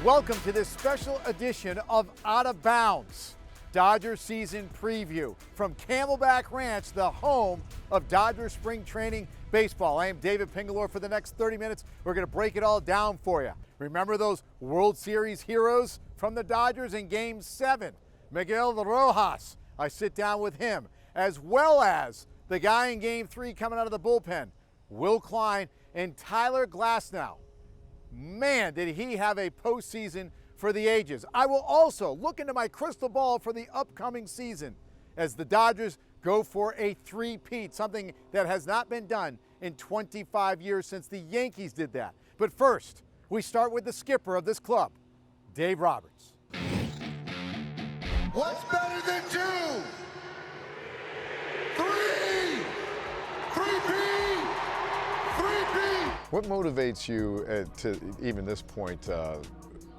Welcome to this special edition of Out of Bounds, Dodger season preview from Camelback Ranch, the home of Dodger spring training baseball. I am David Pingalore. For the next 30 minutes, we're going to break it all down for you. Remember those World Series heroes from the Dodgers in Game 7? Miguel Rojas. I sit down with him, as well as the guy in Game 3 coming out of the bullpen, Will Klein and Tyler Glasnow. Man, did he have a postseason for the ages. I will also look into my crystal ball for the upcoming season as the Dodgers go for a three-peat, something that has not been done in 25 years since the Yankees did that. But first, we start with the skipper of this club, Dave Roberts. What's better than two? Three-peat! What motivates you to even this point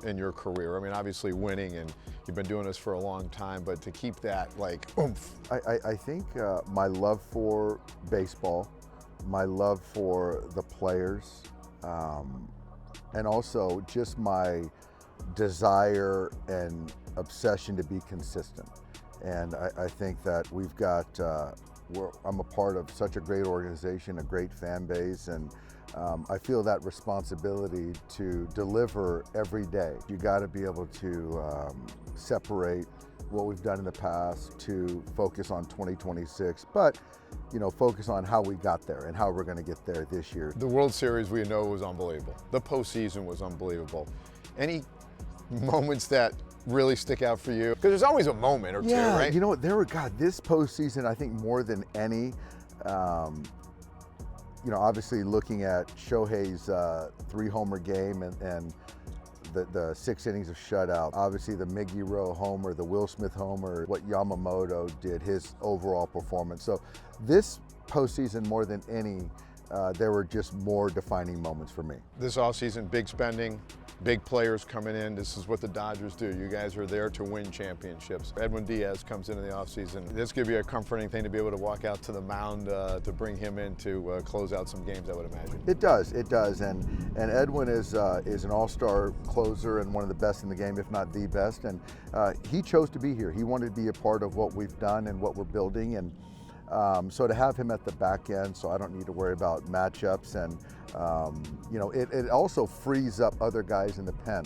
in your career? I mean, obviously winning, and you've been doing this for a long time, but to keep that like oomph. I think my love for baseball, my love for the players, and also just my desire and obsession to be consistent. And I think that we've got, I'm a part of such a great organization, a great fan base, and I feel that responsibility to deliver every day. You got to be able to separate what we've done in the past to focus on 2026, but focus on how we got there and how we're going to get there this year. The World Series we know was unbelievable. The postseason was unbelievable. Any moments that really stick out for you? Because there's always a moment or two, right? This postseason, I think more than any, obviously looking at Shohei's 3-homer game and the 6 innings of shutout, obviously the Miggy Rowe homer, the Will Smith homer, what Yamamoto did, his overall performance. So this postseason, more than any, there were just more defining moments for me. This offseason, big spending, big players coming in. This is what the Dodgers do. You guys are there to win championships. Edwin Diaz comes into the offseason. This could be a comforting thing to be able to walk out to the mound to bring him in to close out some games, I would imagine. It does. And Edwin is an all-star closer and one of the best in the game, if not the best. And he chose to be here. He wanted to be a part of what we've done and what we're building. And so to have him at the back end, so I don't need to worry about matchups, and it also frees up other guys in the pen.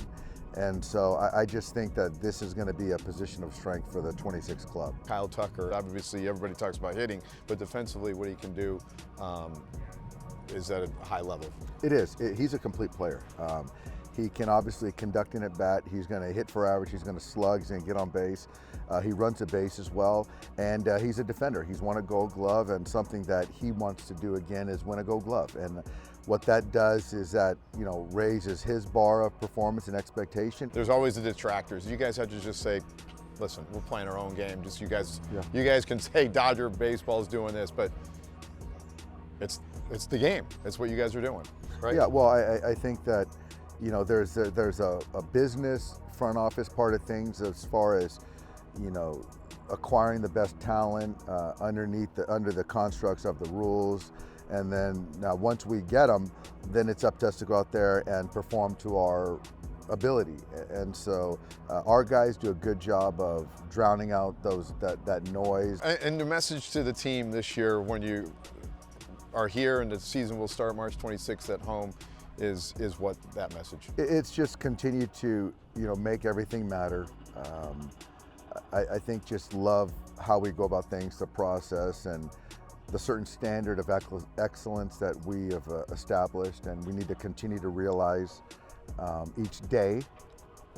And so I just think that this is going to be a position of strength for the 26 club. Kyle Tucker, obviously everybody talks about hitting, but defensively what he can do is at a high level. It is. He's a complete player. He can obviously conduct an at bat. He's going to hit for average. He's going to slug. He's going to get on base. He runs the base as well, and he's a defender. He's won a Gold Glove, and something that he wants to do again is win a Gold Glove. And what that does is that raises his bar of performance and expectation. There's always the detractors. You guys have to just say, listen, we're playing our own game. Just you guys can say Dodger baseball is doing this, but it's the game. It's what you guys are doing, right? Yeah. Well, I think that there's a business front office part of things as far as acquiring the best talent under the constructs of the rules, and then now once we get them, then it's up to us to go out there and perform to our ability. And so our guys do a good job of drowning out that noise. And the message to the team this year, when you are here and the season will start March 26th at home, is what that message? It's just continue to make everything matter. I think just love how we go about things, the process, and the certain standard of excellence that we have established, and we need to continue to realize each day.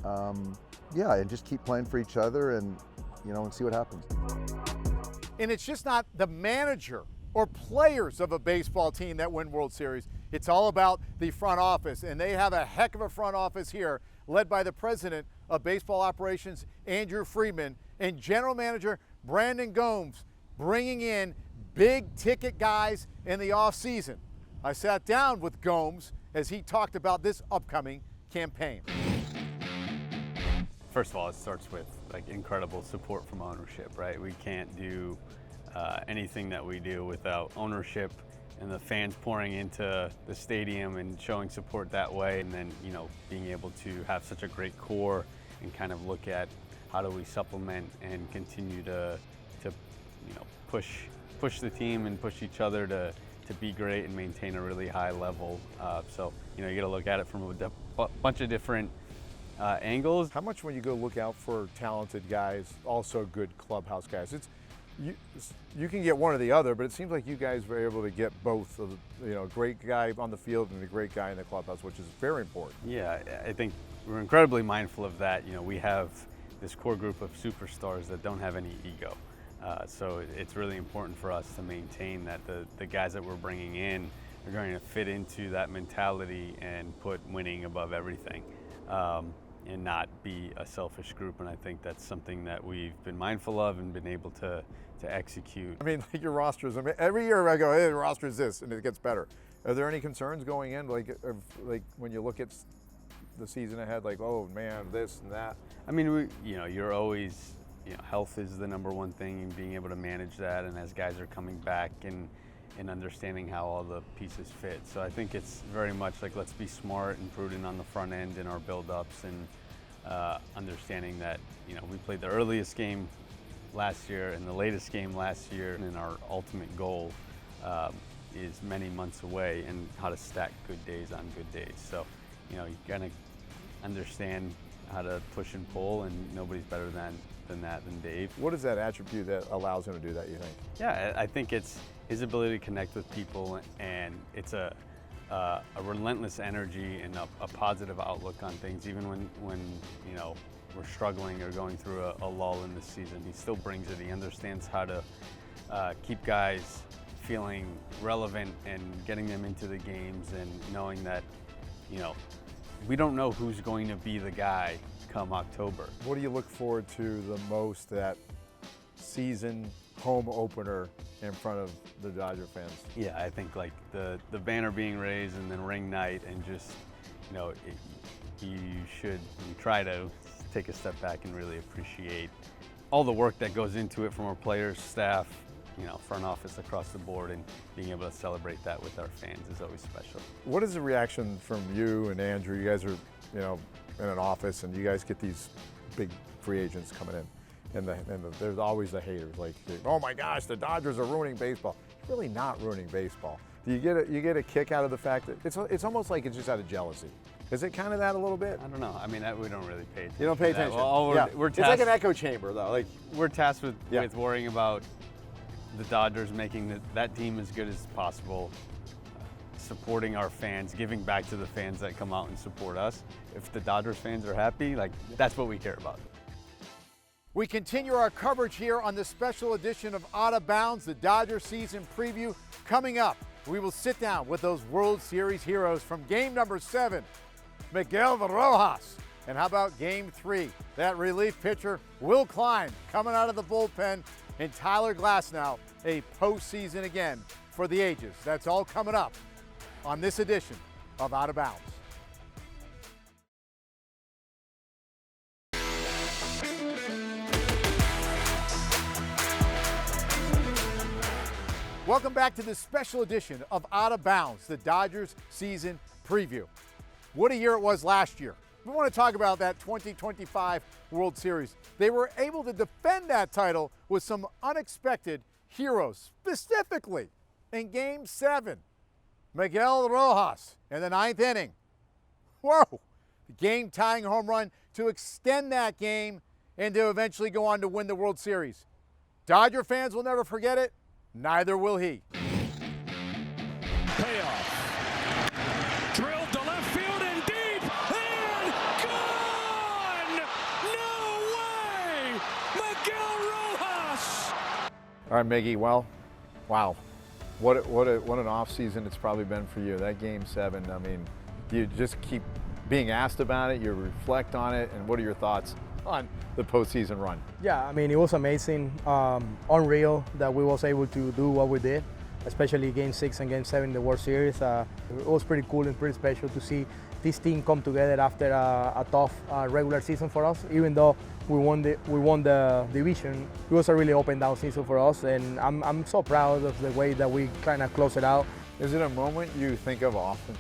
And just keep playing for each other, and and see what happens. And it's just not the manager or players of a baseball team that win World Series. It's all about the front office, and they have a heck of a front office here, led by the president of baseball operations, Andrew Friedman, and general manager Brandon Gomes, bringing in big ticket guys in the offseason. I sat down with Gomes as he talked about this upcoming campaign. First of all, it starts with incredible support from ownership, right? We can't do anything that we do without ownership and the fans pouring into the stadium and showing support that way, and then being able to have such a great core and kind of look at how do we supplement and continue to push the team and push each other to be great and maintain a really high level. So you got to look at it from a bunch of different angles. How much when you go look out for talented guys, also good clubhouse guys? You can get one or the other, but it seems like you guys were able to get both. A great guy on the field and a great guy in the clubhouse, which is very important. Yeah, I think we're incredibly mindful of that. We have this core group of superstars that don't have any ego. So it's really important for us to maintain that the guys that we're bringing in are going to fit into that mentality and put winning above everything, and not be a selfish group. And I think that's something that we've been mindful of and been able to execute. I mean, like your rosters. I mean, every year I go, hey, the roster is this, and it gets better. Are there any concerns going in, like when you look at the season ahead, like, oh man, this and that? I mean, you're always, health is the number one thing, and being able to manage that, and as guys are coming back and understanding how all the pieces fit. So I think it's very much like, let's be smart and prudent on the front end in our build-ups, and understanding that, we played the earliest game last year and the latest game last year, and our ultimate goal is many months away, and how to stack good days on good days. So, you gotta understand how to push and pull, and nobody's better than Dave. What is that attribute that allows him to do that, you think? Yeah, I think it's his ability to connect with people, and it's a relentless energy and a positive outlook on things. Even when we're struggling or going through a lull in the season, he still brings it. He understands how to keep guys feeling relevant and getting them into the games, and knowing that, we don't know who's going to be the guy come October. What do you look forward to the most, that season home opener in front of the Dodger fans? Yeah, I think like the banner being raised, and then ring night, and just, you try to take a step back and really appreciate all the work that goes into it from our players, staff, front office across the board, and being able to celebrate that with our fans is always special. What is the reaction from you and Andrew? You guys are, in an office, and you guys get these big free agents coming in, and there's always the haters, like, oh my gosh, the Dodgers are ruining baseball. It's really not ruining baseball. Do you get a kick out of the fact that it's almost like it's just out of jealousy? Is it kind of that a little bit? I don't know. I mean, we don't really pay attention. You don't pay attention. Well, we're it's like an echo chamber, though. Like, we're tasked with worrying about the Dodgers making that team as good as possible, supporting our fans, giving back to the fans that come out and support us. If the Dodgers fans are happy, that's what we care about. We continue our coverage here on this special edition of Out of Bounds, the Dodger season preview. Coming up, we will sit down with those World Series heroes from game number 7, Miguel Rojas. And how about game 3? That relief pitcher, Will Klein, coming out of the bullpen, and Tyler Glasnow, a postseason again for the ages. That's all coming up on this edition of Out of Bounds. Welcome back to this special edition of Out of Bounds, the Dodgers season preview. What a year it was last year. We want to talk about that 2025 World Series. They were able to defend that title with some unexpected heroes, specifically in Game 7. Miguel Rojas in the 9th inning. Whoa! Game-tying home run to extend that game and to eventually go on to win the World Series. Dodger fans will never forget it. Neither will he. Payoff. Drilled to left field and deep and gone! No way! Miguel Rojas! All right, Miggy. Well, wow. What an off season it's probably been for you. That Game 7. I mean, do you just keep being asked about it? You reflect on it, and what are your thoughts on the postseason run? Yeah, I mean, it was amazing, unreal that we was able to do what we did, especially Game 6 and Game 7 in the World Series. It was pretty cool and pretty special to see this team come together after a tough regular season for us. Even though we won the division, it was a really up and down season for us, and I'm so proud of the way that we kind of closed it out. Is it a moment you think of often?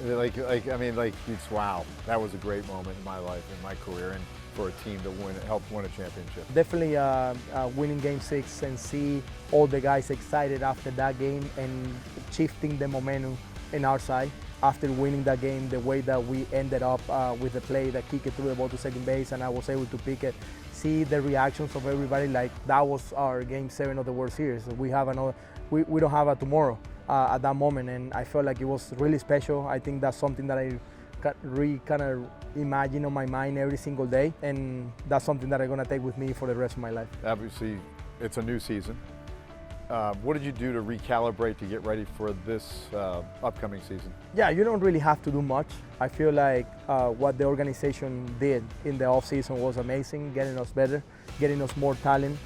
I mean, it's wow, that was a great moment in my life, in my career, and for a team to help win a championship. Definitely winning Game 6 and see all the guys excited after that game and shifting the momentum in our side. After winning that game, the way that we ended up with the play that kicked it through the ball to second base and I was able to pick it, see the reactions of everybody like that was our Game 7 of the World Series. We have another, we don't have a tomorrow at that moment, and I felt like it was really special. I think that's something that I kind of imagine on my mind every single day, and that's something that I'm gonna take with me for the rest of my life. Obviously, it's a new season. What did you do to recalibrate to get ready for this upcoming season? Yeah, you don't really have to do much. I feel like what the organization did in the offseason was amazing, getting us better, getting us more talent,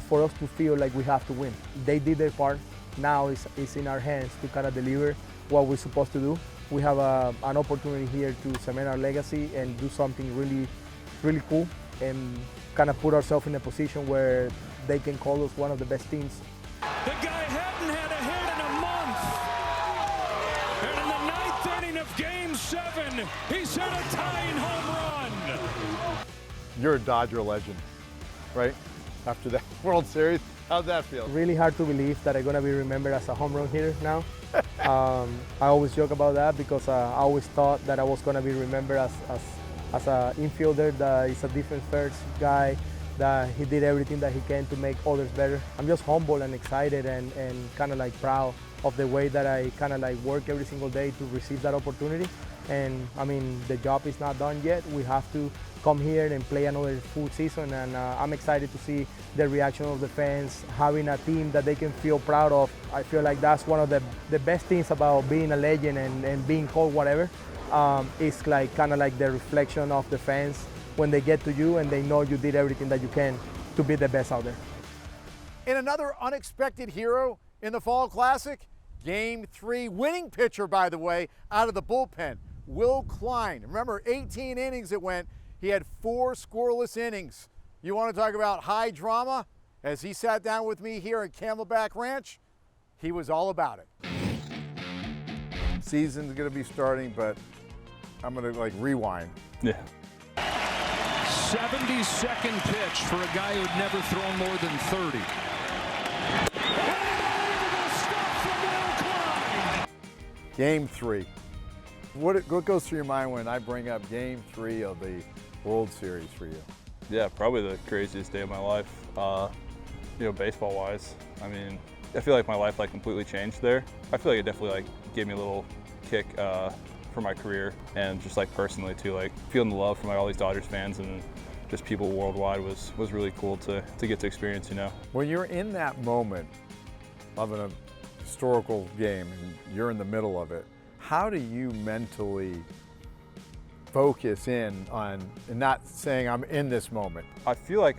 for us to feel like we have to win. They did their part. Now it's in our hands to kind of deliver what we're supposed to do. We have an opportunity here to cement our legacy and do something really, really cool and kind of put ourselves in a position where they can call us one of the best teams. The guy hadn't had a hit in a month. And in the ninth inning of Game 7, he's hit a tying home run. You're a Dodger legend, right? After that World Series, how'd that feel? Really hard to believe that I'm gonna be remembered as a home run hitter now. I always joke about that because I always thought that I was gonna be remembered as an infielder that is a defense first guy, that he did everything that he can to make others better. I'm just humble and excited and kind of like proud of the way that I kind of like work every single day to receive that opportunity. And I mean, the job is not done yet. We have to come here and play another full season, and I'm excited to see the reaction of the fans, having a team that they can feel proud of. I feel like that's one of the best things about being a legend and being called whatever. It's like kind of like the reflection of the fans when they get to you and they know you did everything that you can to be the best out there. In another unexpected hero in the Fall Classic, Game 3 winning pitcher, by the way, out of the bullpen, Will Klein. Remember, 18 innings it went. He had 4 scoreless innings. You want to talk about high drama? As he sat down with me here at Camelback Ranch, he was all about it. Season's going to be starting, but I'm going to rewind. Yeah. 72nd pitch for a guy who'd never thrown more than 30. Game 3. What goes through your mind when I bring up Game 3 of the World Series for you? Yeah, probably the craziest day of my life, baseball-wise. I mean, I feel like my life completely changed there. I feel like it definitely gave me a little kick for my career, and just personally too, feeling the love from all these Dodgers fans and just people worldwide was really cool to get to experience, When you're in that moment of a historical game and you're in the middle of it, how do you mentally focus in on and not saying I'm in this moment? I feel like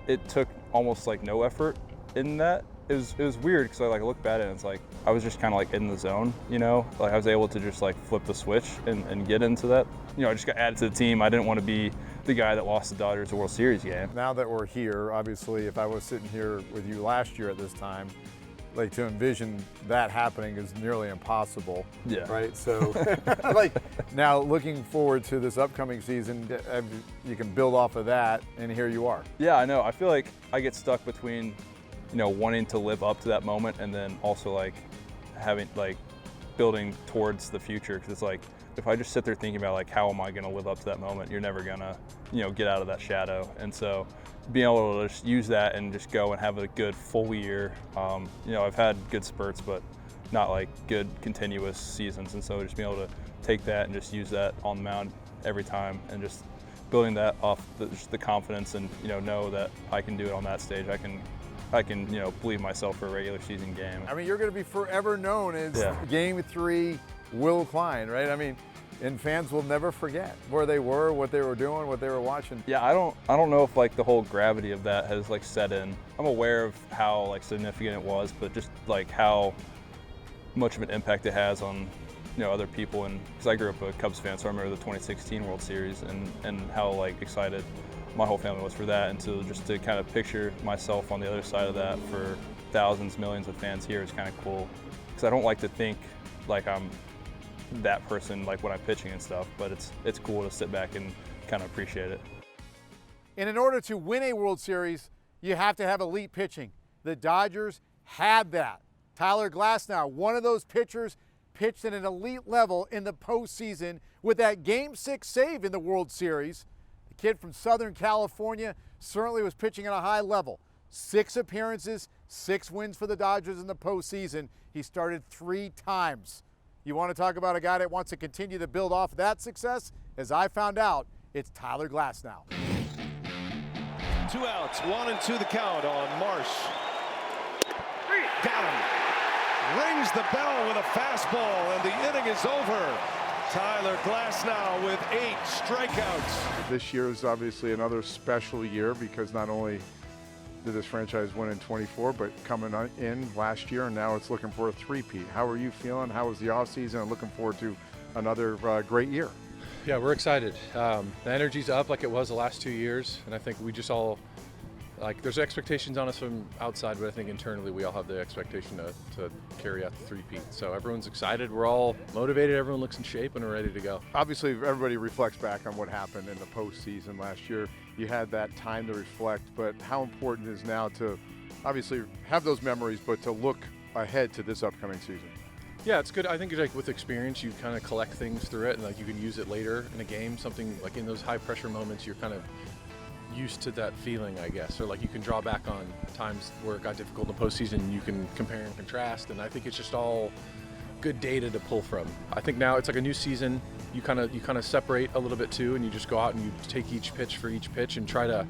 it took almost no effort in that. It was weird because I look back at it and it's I was just kind of in the zone, I was able to just flip the switch and get into that. I just got added to the team. I didn't want to be the guy that lost the Dodgers a World Series game. Now that we're here, obviously if I was sitting here with you last year at this time, to envision that happening is nearly impossible. Yeah. Right? So now looking forward to this upcoming season, you can build off of that, and here you are. Yeah, I know. I feel like I get stuck between wanting to live up to that moment and then also having building towards the future, because it's if I just sit there thinking about how am I going to live up to that moment, you're never going to get out of that shadow. And so being able to just use that and just go and have a good full year, I've had good spurts but not good continuous seasons, and so just being able to take that and just use that on the mound every time and just building that off the confidence and know that I can do it on that stage. I can believe myself for a regular season game. I mean, you're going to be forever known as Game 3 Will Klein, right? I mean, and fans will never forget where they were, what they were doing, what they were watching. Yeah, I don't know if the whole gravity of that has set in. I'm aware of how significant it was, but just how much of an impact it has on other people. And because I grew up a Cubs fan, so I remember the 2016 World Series and how excited my whole family was for that, and so just to kind of picture myself on the other side of that for thousands, millions of fans here is kind of cool. Because I don't like to think like I'm that person like when I'm pitching and stuff, but it's cool to sit back and kind of appreciate it. And in order to win a World Series, you have to have elite pitching. The Dodgers had that. Tyler Glasnow, one of those pitchers, pitched at an elite level in the postseason with that Game 6 save in the World Series. The kid from Southern California certainly was pitching at a high level. 6 appearances, 6 wins for the Dodgers in the postseason. He started 3 times. You want to talk about a guy that wants to continue to build off that success? As I found out, it's Tyler Glasnow. 2 outs, 1 and 2 the count on Marsh. Got him. Rings the bell with a fastball, and the inning is over. Tyler Glasnow with 8 strikeouts. This year is obviously another special year because not only did this franchise win in 24, but coming in last year, and now it's looking for a three-peat. How are you feeling? How was the offseason? And looking forward to another great year. Yeah, we're excited. The energy's up like it was the last 2 years, and I think we just all, like, there's expectations on us from outside, but I think internally we all have the expectation to carry out the three-peat. So everyone's excited, we're all motivated, everyone looks in shape, and we're ready to go. Obviously, everybody reflects back on what happened in the postseason last year. You had that time to reflect, but how important it is now to obviously have those memories, but to look ahead to this upcoming season? Yeah, it's good. I think like with experience, you kind of collect things through it, and like you can use it later in a game. Something like in those high pressure moments, you're kind of used to that feeling, I guess, or like you can draw back on times where it got difficult in the postseason, and you can compare and contrast. And I think it's just all good data to pull from. I think now it's like a new season. You kind of separate a little bit too, and you just go out and you take each pitch for each pitch and try to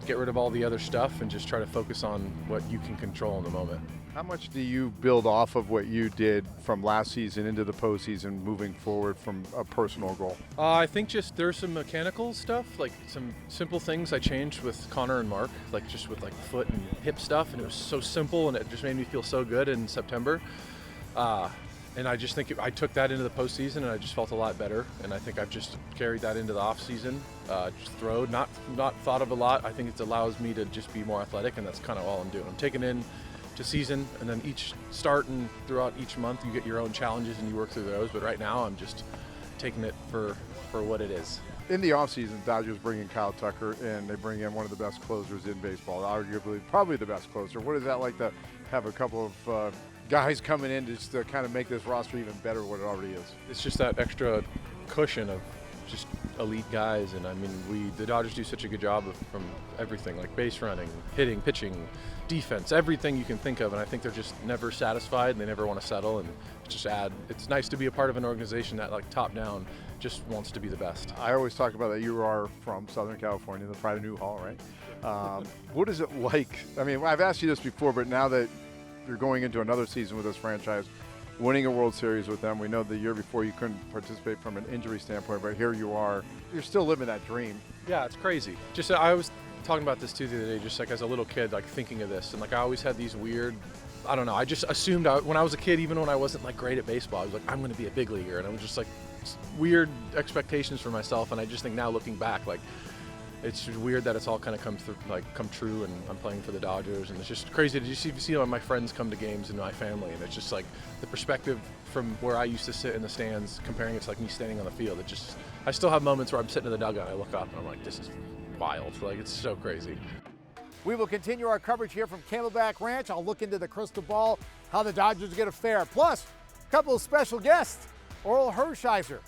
get rid of all the other stuff and just try to focus on what you can control in the moment. How much do you build off of what you did from last season into the postseason moving forward from a personal goal? I think just there's some mechanical stuff, like some simple things I changed with Connor and Mark, like just with like foot and hip stuff, and it was so simple and it just made me feel so good in September. And I just think I took that into the postseason, and I just felt a lot better. And I think I've just carried that into the off season. Just throw, not thought of a lot. I think it allows me to just be more athletic, and that's kind of all I'm doing. I'm taking in to season, and then each start and throughout each month, you get your own challenges and you work through those. But right now, I'm just taking it for what it is. In the offseason, Dodgers bring in Kyle Tucker, and they bring in one of the best closers in baseball, arguably probably the best closer. What is that like to have a couple of guys coming in just to kind of make this roster even better than what it already is? It's just that extra cushion of just elite guys, and I mean, the Dodgers do such a good job from everything, like base running, hitting, pitching, defense, everything you can think of, and I think they're just never satisfied, and they never want to settle, and it's nice to be a part of an organization that, like, top down, just wants to be the best. I always talk about that you are from Southern California, the pride of Newhall, right? What is it like? I mean, I've asked you this before, but now that you're going into another season with this franchise, winning a World Series with them, we know the year before you couldn't participate from an injury standpoint, but here you are. You're still living that dream. Yeah, it's crazy. Just I was talking about this too the other day, just like as a little kid, like thinking of this, and like I always had these weird, I don't know, I just assumed when I was a kid, even when I wasn't like great at baseball, I was like, I'm going to be a big leaguer, and I was just like weird expectations for myself, and I just think now looking back, like it's just weird that it's all kind of come true, and I'm playing for the Dodgers, and it's just crazy to see all my friends come to games and my family, and it's just like the perspective from where I used to sit in the stands, comparing it to like me standing on the field. I still have moments where I'm sitting in the dugout and I look up and I'm like, this is wild. Like, it's so crazy. We will continue our coverage here from Camelback Ranch. I'll look into the crystal ball, how the Dodgers get a fare. Plus, a couple of special guests, Orel Hershiser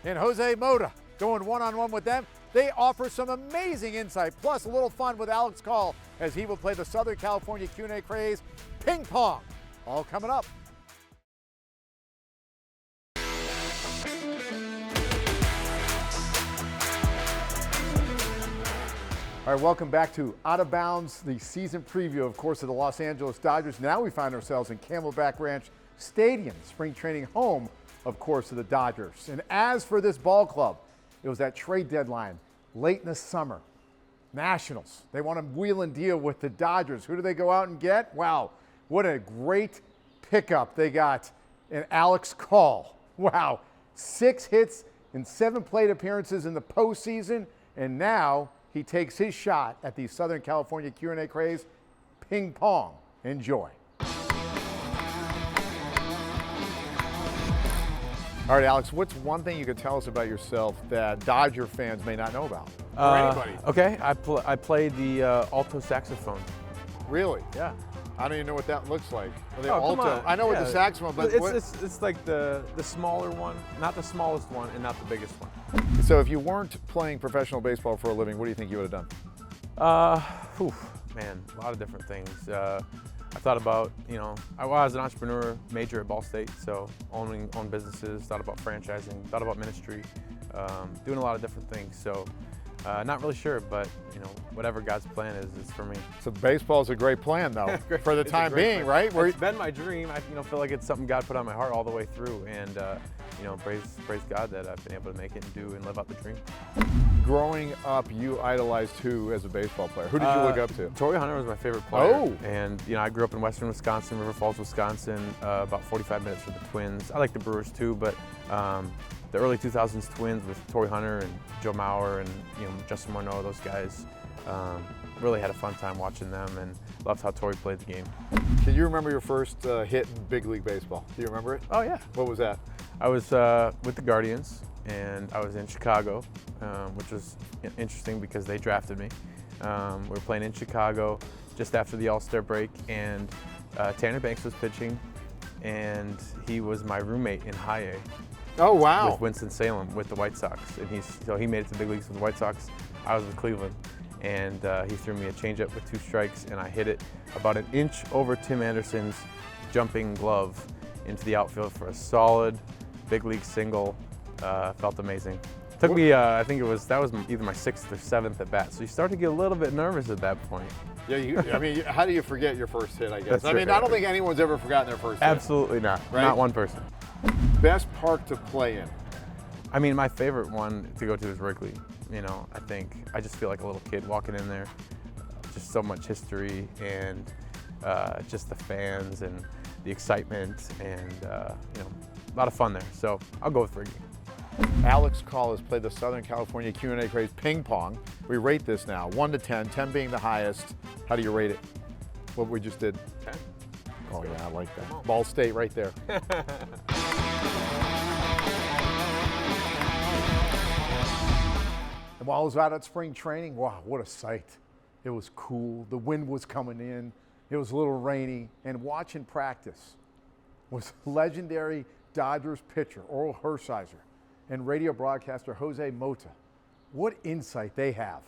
and Jose Mota, going one-on-one with them. They offer some amazing insight, plus a little fun with Alex Call as he will play the Southern California Q&A craze ping pong. All coming up. All right, welcome back to Out of Bounds, the season preview, of course, of the Los Angeles Dodgers. Now we find ourselves in Camelback Ranch Stadium, spring training home, of course, of the Dodgers. And as for this ball club, it was that trade deadline late in the summer. Nationals, they want to wheel and deal with the Dodgers. Who do they go out and get? Wow, what a great pickup they got in Alex Call. Wow, 6 hits and 7 plate appearances in the postseason, and now he takes his shot at the Southern California Q&A craze, ping pong. Enjoy. All right, Alex, what's one thing you could tell us about yourself that Dodger fans may not know about? Or anybody? Okay, I played the alto saxophone. Really? Yeah. I don't even know what that looks like. Are they Oh, alto? come on. I know what the Yeah. saxophone, but it's like the smaller one, not the smallest one, and not the biggest one. So if you weren't playing professional baseball for a living, what do you think you would have done? Man, a lot of different things. I thought about, I was an entrepreneur major at Ball State, so owning businesses, thought about franchising, thought about ministry, doing a lot of different things. So not really sure, but whatever God's plan is for me. So baseball's a great plan, though, for the time being, right? It's been my dream. I feel like it's something God put on my heart all the way through, and praise God that I've been able to make it and do and live out the dream. Growing up, you idolized who as a baseball player? Who did you look up to? Torrey Hunter was my favorite player. Oh. And I grew up in western Wisconsin, River Falls, Wisconsin, about 45 minutes from the Twins. I like the Brewers too, but the early 2000s Twins with Torrey Hunter and Joe Mauer and Justin Morneau, those guys, really had a fun time watching them and loved how Torrey played the game. Can you remember your first hit in big league baseball? Do you remember it? Oh yeah. What was that? I was with the Guardians, and I was in Chicago, which was interesting because they drafted me. We were playing in Chicago just after the All-Star break, and Tanner Banks was pitching, and he was my roommate in high A. Oh, wow. With Winston-Salem with the White Sox, and so he made it to the big leagues with the White Sox. I was with Cleveland, and he threw me a changeup with 2 strikes, and I hit it about an inch over Tim Anderson's jumping glove into the outfield for a solid big league single. Felt amazing. Took me, I think that was either my 6th or 7th at bat. So you start to get a little bit nervous at that point. Yeah, I mean, how do you forget your first hit, I guess? That's I mean, true. I don't think anyone's ever forgotten their first hit. Absolutely not. Right? Not one person. Best park to play in? I mean, my favorite one to go to is Wrigley. I just feel like a little kid walking in there. Just so much history and just the fans and the excitement and a lot of fun there. So I'll go with Wrigley. Alex Call has played the Southern California Q&A craze ping pong. We rate this now, 1 to 10, 10 being the highest. How do you rate it? What we just did? 10. Oh yeah, I like that. Ball State right there. And while I was out at spring training, wow, what a sight. It was cool. The wind was coming in. It was a little rainy. And watching practice was legendary Dodgers pitcher Orel Hershiser and radio broadcaster Jose Mota. What insight they have.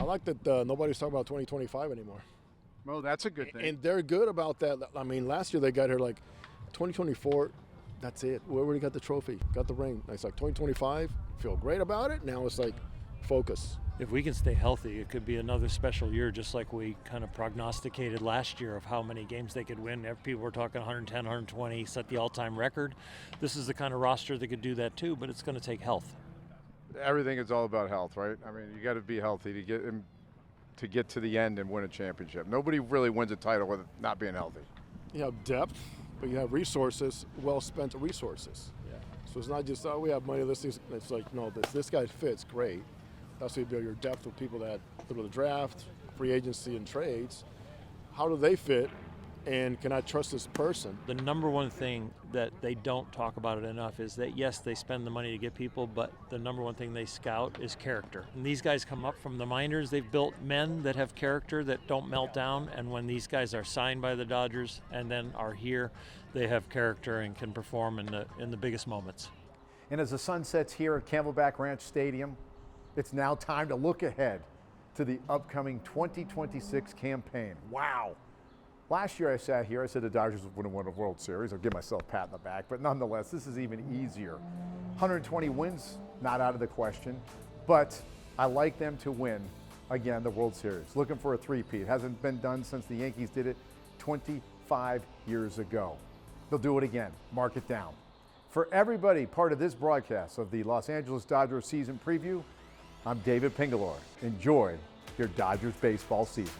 I like that nobody's talking about 2025 anymore. Well, that's a good thing. And they're good about that. I mean, last year they got here like 2024, that's it. We already got the trophy, got the ring. It's like 2025, feel great about it. Now it's like focus. If we can stay healthy, it could be another special year, just like we kind of prognosticated last year of how many games they could win. People were talking 110, 120, set the all-time record. This is the kind of roster that could do that too, but it's going to take health. Everything is all about health, right? I mean, you got to be healthy to get to the end and win a championship. Nobody really wins a title with not being healthy. You have depth, but you have resources, well-spent resources. Yeah. So it's not just, we have money, it's like, no, this guy fits, great. That's how you build your depth with people that through the draft, free agency, and trades. How do they fit, and can I trust this person? The number one thing that they don't talk about it enough is that, yes, they spend the money to get people, but the number one thing they scout is character. And these guys come up from the minors. They've built men that have character, that don't melt down, and when these guys are signed by the Dodgers and then are here, they have character and can perform in the biggest moments. And as the sun sets here at Camelback Ranch Stadium, it's now time to look ahead to the upcoming 2026 campaign. Wow. Last year I sat here, I said the Dodgers would have won a World Series. I'll give myself a pat in the back, but nonetheless, this is even easier. 120 wins, not out of the question, but I like them to win, again, the World Series. Looking for a three-peat. Hasn't been done since the Yankees did it 25 years ago. They'll do it again. Mark it down. For everybody part of this broadcast of the Los Angeles Dodgers season preview, I'm David Pingalore. Enjoy your Dodgers baseball season.